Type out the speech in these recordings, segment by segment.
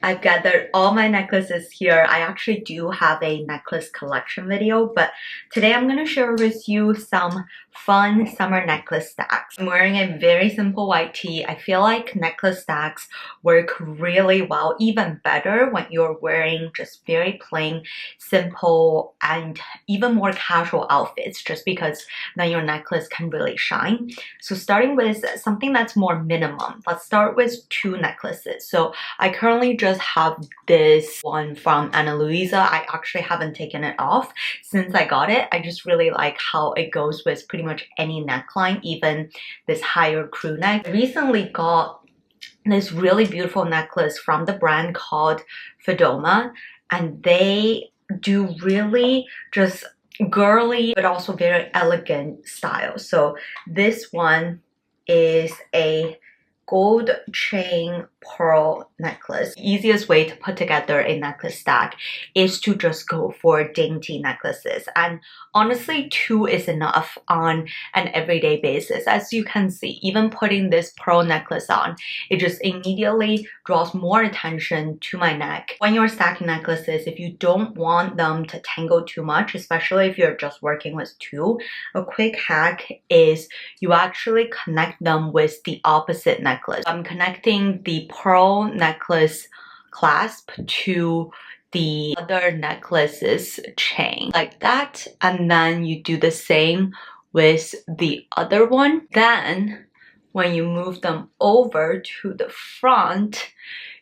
I've gathered all my necklaces here. I actually do have a necklace collection video, but today I'm going to share with you some fun summer necklace stacks. I'm wearing a very simple white tee. I feel like necklace stacks work really well, even better when you're wearing just very plain, simple, and even more casual outfits, just because then your necklace can really shine. So starting with something that's more minimum, let's start with two necklaces. So I currently just have this one from Ana Luisa. I actually haven't taken it off since I got it. I just really like how it goes with pretty much any neckline, even this higher crew neck. I recently got this really beautiful necklace from the brand called Fedoma, and they do really just girly but also very elegant style. So this one is a gold chain pearl necklace. The easiest way to put together a necklace stack is to just go for dainty necklaces, and honestly two is enough on an everyday basis. As you can see, even putting this pearl necklace on, it just immediately draws more attention to my neck. When you're stacking necklaces, if you don't want them to tangle too much, especially if you're just working with two, a quick hack is you actually connect them with the opposite necklace. I'm connecting the pearl necklace clasp to the other necklace's chain like that, and then you do the same with the other one. Then when you move them over to the front,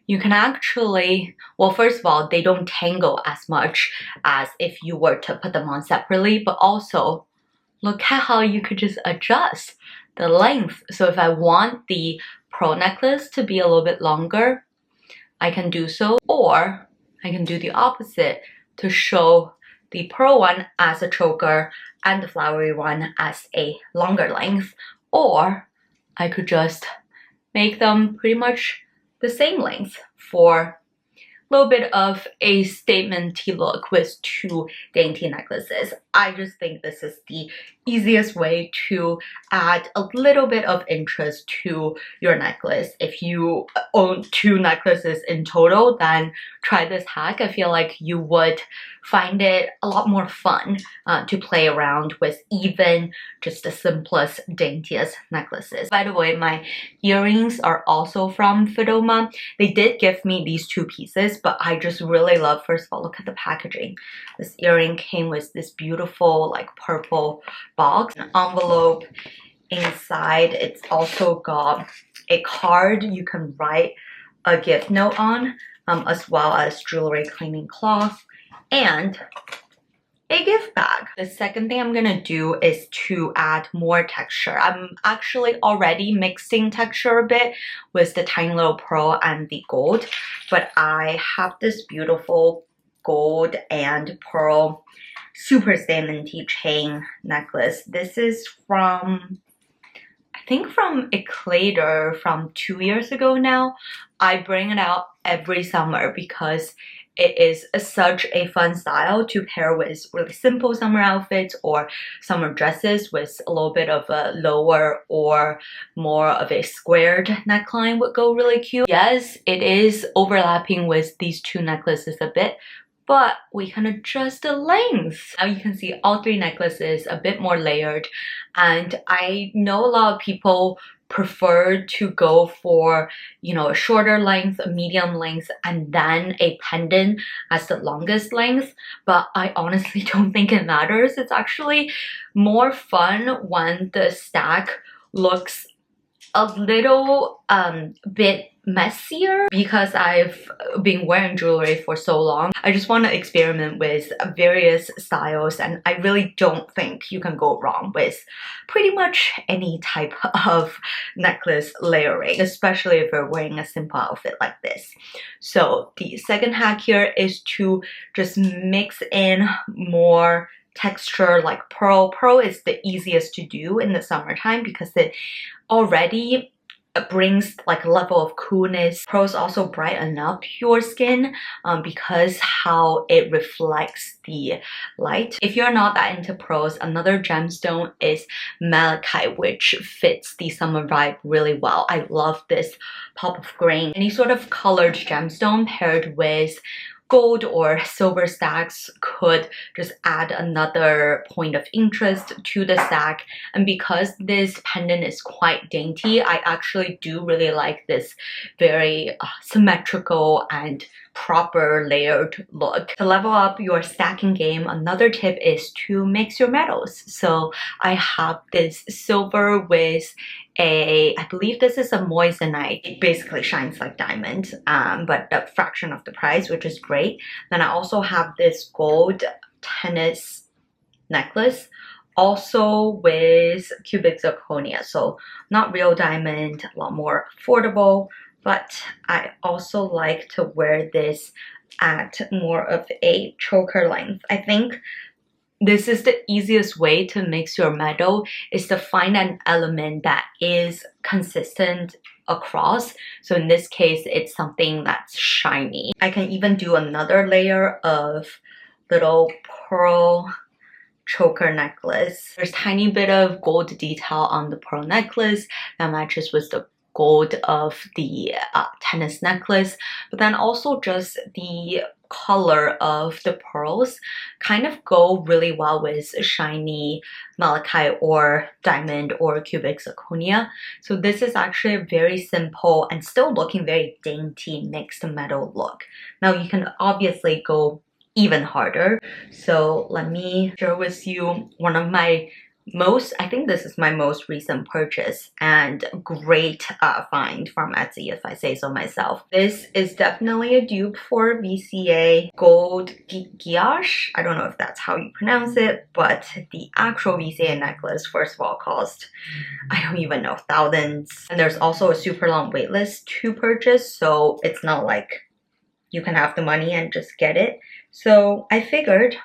you can actually, well, first of all, they don't tangle as much as if you were to put them on separately, but also look at how you could just adjust the length. So if I want the pearl necklace to be a little bit longer, I can do so, or I can do the opposite to show the pearl one as a choker and the flowery one as a longer length, or I could just make them pretty much the same length for a little bit of a statement-y look with two dainty necklaces. I just think this is the easiest way to add a little bit of interest to your necklace. If you own two necklaces in total, then try this hack. I feel like you would find it a lot more fun to play around with even just the simplest, daintiest necklaces. By the way, my earrings are also from Fedoma. They did give me these two pieces, but I just really love, first of all, look at the packaging. This earring came with this beautiful like purple box, an envelope inside. It's also got a card you can write a gift note on, as well as jewelry cleaning cloth and a gift bag. The second thing I'm gonna do is to add more texture. I'm actually already mixing texture a bit with the tiny little pearl and the gold, but I have this beautiful gold and pearl super statement-y chain necklace. This is from, I think from Eclator from 2 years ago now. I bring it out every summer because it is such a fun style to pair with really simple summer outfits or summer dresses with a little bit of a lower or more of a squared neckline would go really cute. Yes, it is overlapping with these two necklaces a bit, but we can adjust the length. Now you can see all three necklaces a bit more layered, and I know a lot of people prefer to go for, you know, a shorter length, a medium length, and then a pendant as the longest length, but I honestly don't think it matters. It's actually more fun when the stack looks a little bit messier. Because I've been wearing jewelry for so long, I just want to experiment with various styles, and I really don't think you can go wrong with pretty much any type of necklace layering, especially if you're wearing a simple outfit like this. So the second hack here is to just mix in more texture like pearl. Pearl is the easiest to do in the summertime because it already brings like a level of coolness. Pearls also brighten up your skin because how it reflects the light. If you're not that into pearls, another gemstone is malachite, which fits the summer vibe really well. I love this pop of green. Any sort of colored gemstone paired with gold or silver stacks could just add another point of interest to the stack. And because this pendant is quite dainty, I actually do really like this very symmetrical and proper layered look. To level up your stacking game, another tip is to mix your metals. So I have this silver with I believe this is a moissanite. It basically shines like diamond, but a fraction of the price, which is great. Then I also have this gold tennis necklace, also with cubic zirconia. So not real diamond, a lot more affordable, but I also like to wear this at more of a choker length. I think this is the easiest way to mix your metal, is to find an element that is consistent across. So in this case, it's something that's shiny. I can even do another layer of little pearl choker necklace. There's tiny bit of gold detail on the pearl necklace that matches with the gold of the tennis necklace, but then also just the color of the pearls kind of go really well with shiny malachite or diamond or cubic zirconia. So this is actually a very simple and still looking very dainty mixed metal look. Now you can obviously go even harder. So let me share with you one of my I think this is my most recent purchase and great find from Etsy, if I say so myself. This is definitely a dupe for VCA Gold Guillage. I don't know if that's how you pronounce it, but the actual VCA necklace, first of all, cost, I don't even know, thousands. And there's also a super long wait list to purchase, so it's not like you can have the money and just get it. So I figured,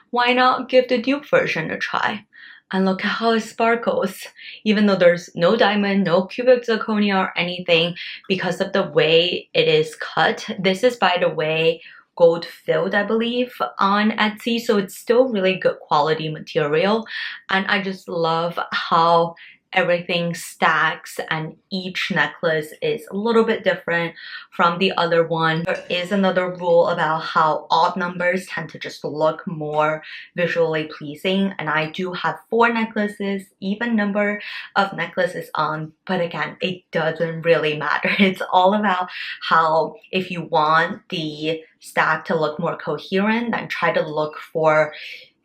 why not give the dupe version a try? And look at how it sparkles, even though there's no diamond, no cubic zirconia or anything, because of the way it is cut. This is, by the way, gold filled, I believe, on Etsy, so it's still really good quality material. And I just love how everything stacks and each necklace is a little bit different from the other one. There is another rule about how odd numbers tend to just look more visually pleasing, and I do have 4 necklaces, even number of necklaces on, but again, it doesn't really matter. It's all about how, if you want the stack to look more coherent, then try to look for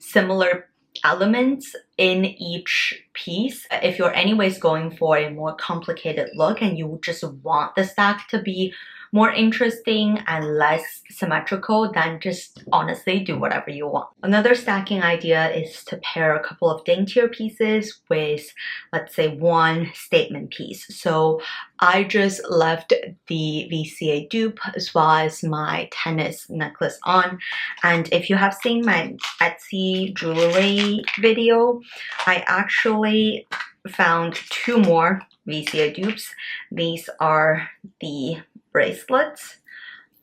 similar elements in each piece. If you're anyways going for a more complicated look and you just want the stack to be more interesting and less symmetrical, then just honestly do whatever you want. Another stacking idea is to pair a couple of daintier pieces with, let's say, one statement piece. So I just left the VCA dupe as well as my tennis necklace on. And if you have seen my Etsy jewelry video, I actually found 2 more VCA dupes. These are the bracelets,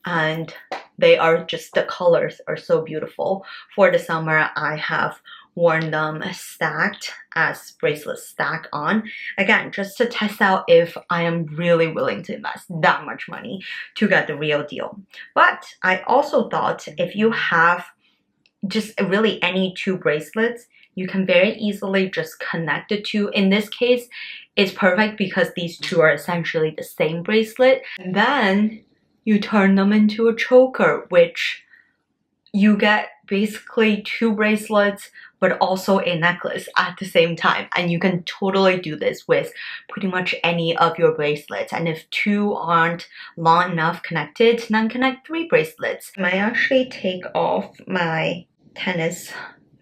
and they are just, the colors are so beautiful. For the summer, I have worn them stacked as bracelets stack on, again just to test out if I am really willing to invest that much money to get the real deal. But I also thought if you have just really any 2 bracelets, you can very easily just connect the 2. In this case, it's perfect because these 2 are essentially the same bracelet. And then you turn them into a choker, which you get basically 2 bracelets but also a necklace at the same time. And you can totally do this with pretty much any of your bracelets. And if 2 aren't long enough connected, then connect 3 bracelets. I might actually take off my tennis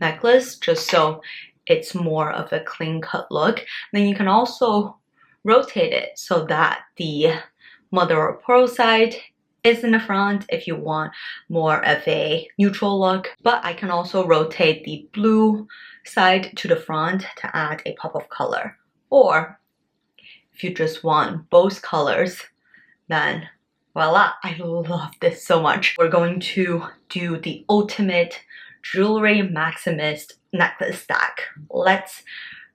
necklace just so it's more of a clean cut look. Then you can also rotate it so that the mother of pearl side is in the front if you want more of a neutral look. But I can also rotate the blue side to the front to add a pop of color. Or if you just want both colors, then voila, I love this so much. We're going to do the ultimate jewelry maximalist necklace stack. Let's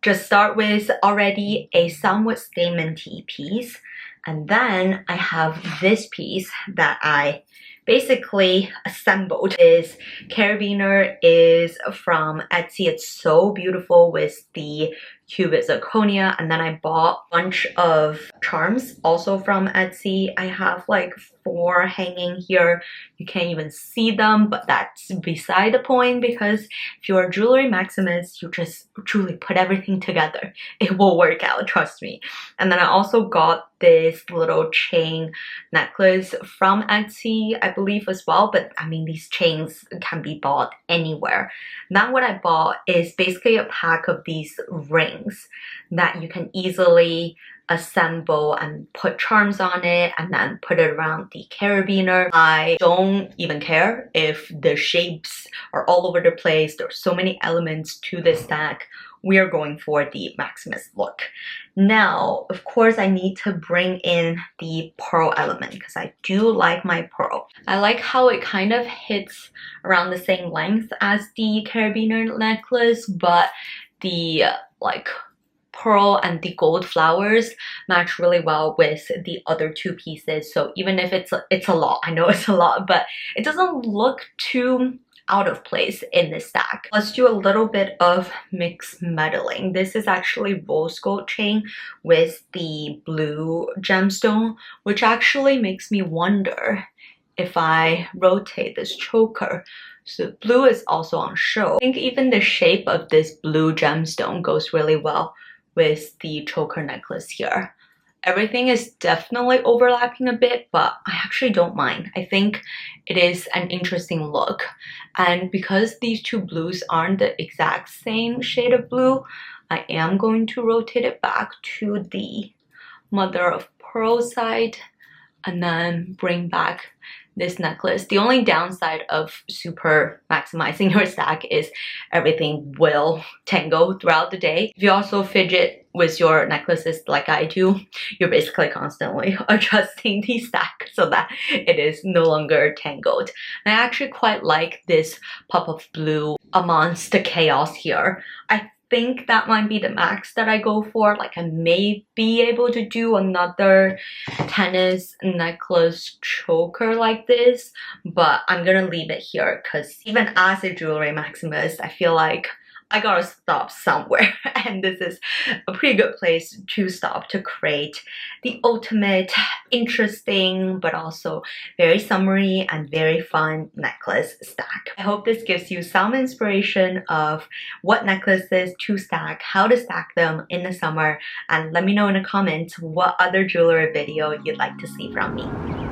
just start with already a somewhat statement-y piece, and then I have this piece that I basically assembled. This carabiner is from Etsy. It's so beautiful with the cubic zirconia, and then I bought a bunch of charms also from Etsy. I have like 4 hanging here. You can't even see them, but that's beside the point, because if you're a jewelry maximalist, you just truly put everything together. It will work out, trust me. And then I also got this little chain necklace from Etsy, I believe as well, but I mean, these chains can be bought anywhere. Now what I bought is basically a pack of these rings that you can easily assemble and put charms on it and then put it around the carabiner. I don't even care if the shapes are all over the place. There's so many elements to this stack. We are going for the maximalist look. Now, of course, I need to bring in the pearl element because I do like my pearl. I like how it kind of hits around the same length as the carabiner necklace, but the like pearl and the gold flowers match really well with the other 2 pieces. So even if it's a lot, I know it's a lot, but it doesn't look too out of place in this stack. Let's do a little bit of mixed metalling. This is actually rose gold chain with the blue gemstone, which actually makes me wonder if I rotate this choker. So blue is also on show. I think even the shape of this blue gemstone goes really well with the choker necklace here. Everything is definitely overlapping a bit, but I actually don't mind. I think it is an interesting look. And because these 2 blues aren't the exact same shade of blue, I am going to rotate it back to the mother of pearl side and then bring back this necklace. The only downside of super maximizing your stack is everything will tangle throughout the day. If you also fidget with your necklaces like I do, you're basically constantly adjusting the stack so that it is no longer tangled. And I actually quite like this pop of blue amongst the chaos here. I think that might be the max that I go for. Like, I may be able to do another tennis necklace choker like this, but I'm gonna leave it here because even as a jewelry maximalist, I feel like I gotta stop somewhere, and this is a pretty good place to stop to create the ultimate interesting but also very summery and very fun necklace stack. I hope this gives you some inspiration of what necklaces to stack, how to stack them in the summer, and let me know in the comments what other jewelry video you'd like to see from me.